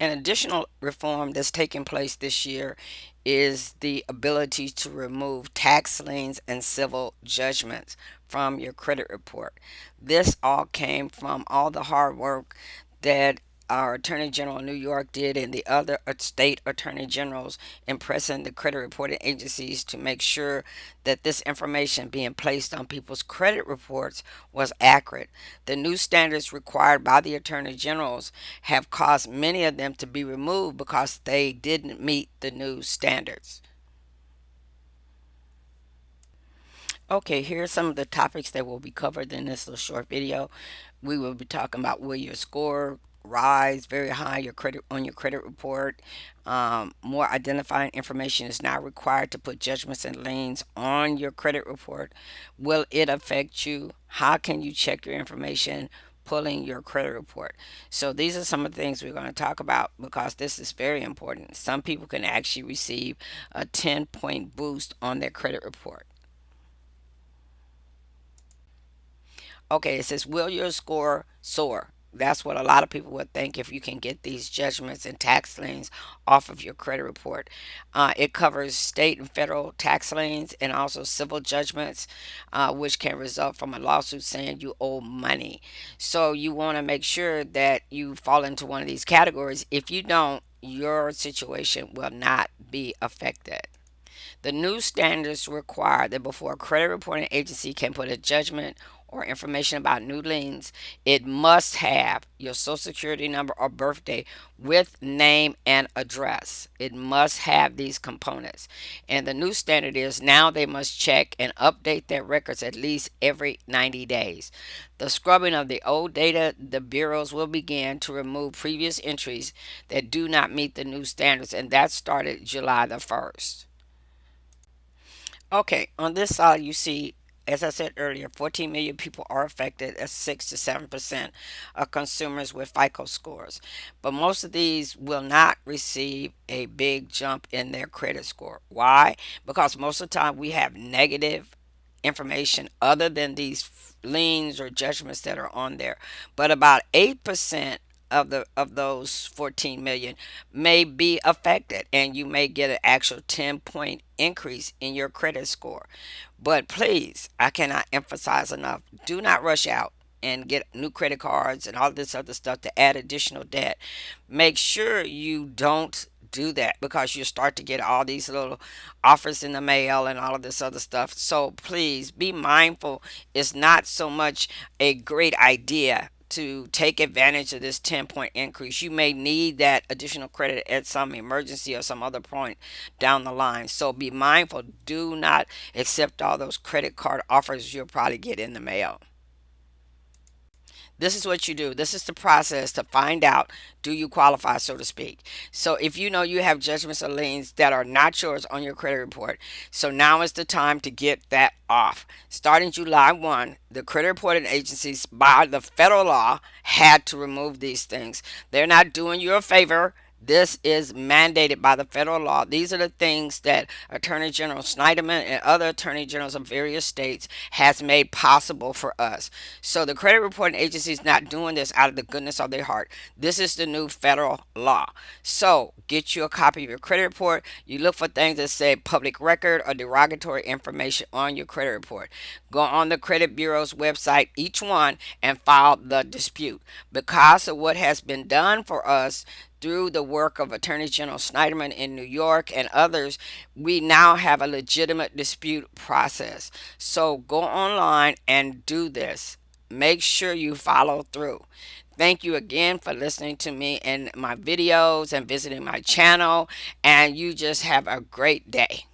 An additional reform that's taking place this year is the ability to remove tax liens and civil judgments from your credit report. This all came from all the hard work that our Attorney General in New York did and the other state attorney generals in pressing the credit reporting agencies to make sure that this information being placed on people's credit reports was accurate. The new standards required by the attorney generals have caused many of them to be removed because they didn't meet the new standards. Okay, here are some of the topics that will be covered in this little short video. We will be talking about will your score rise very high your credit on your credit report. More identifying information is now required to put judgments and liens on your credit report. Will it affect you? How can you check your information? Pulling your credit report. So these are some of the things we're going to talk about because this is very important. Some people can actually receive a 10-point boost on their credit report. Okay, it says, will your score soar? That's what a lot of people would think if you can get these judgments and tax liens off of your credit report. It covers state and federal tax liens and also civil judgments, which can result from a lawsuit saying you owe money. So you want to make sure that you fall into one of these categories. If you don't, your situation will not be affected. The new standards require that before a credit reporting agency can put a judgment or information about new liens, it must have your social security number or birthday with name and address. It must have these components. And the new standard is now they must check and update their records at least every 90 days. The scrubbing of the old data, the bureaus will begin to remove previous entries that do not meet the new standards, and that started July the 1st. Okay, on this side, you see, as I said earlier, 14 million people are affected, as 6 to 7% of consumers with FICO scores. But most of these will not receive a big jump in their credit score. Why? Because most of the time we have negative information other than these liens or judgments that are on there. But about 8% of those 14 million may be affected and you may get an actual 10-point increase in your credit score. But please, I cannot emphasize enough, do not rush out and get new credit cards and all this other stuff to add additional debt. Make sure you don't do that because you start to get all these little offers in the mail and all of this other stuff. So please be mindful. It's not so much a great idea to take advantage of this 10-point increase. You may need that additional credit at some emergency or some other point down the line. So be mindful. Do not accept all those credit card offers you'll probably get in the mail. This is what you do. This is the process to find out, do you qualify, so to speak. So if you know you have judgments or liens that are not yours on your credit report, so now is the time to get that off. Starting July 1, the credit reporting agencies by the federal law had to remove these things. They're not doing you a favor. This is mandated by the federal law. These are the things that Attorney General Schneiderman and other attorney generals of various states has made possible for us. So the credit reporting agency is not doing this out of the goodness of their heart. This is the new federal law. So get you a copy of your credit report. You look for things that say public record or derogatory information on your credit report. Go on the credit bureau's website, each one, and file the dispute. Because of what has been done for us through the work of Attorney General Schneiderman in New York and others, we now have a legitimate dispute process. So go online and do this. Make sure you follow through. Thank you again for listening to me and my videos and visiting my channel. And you just have a great day.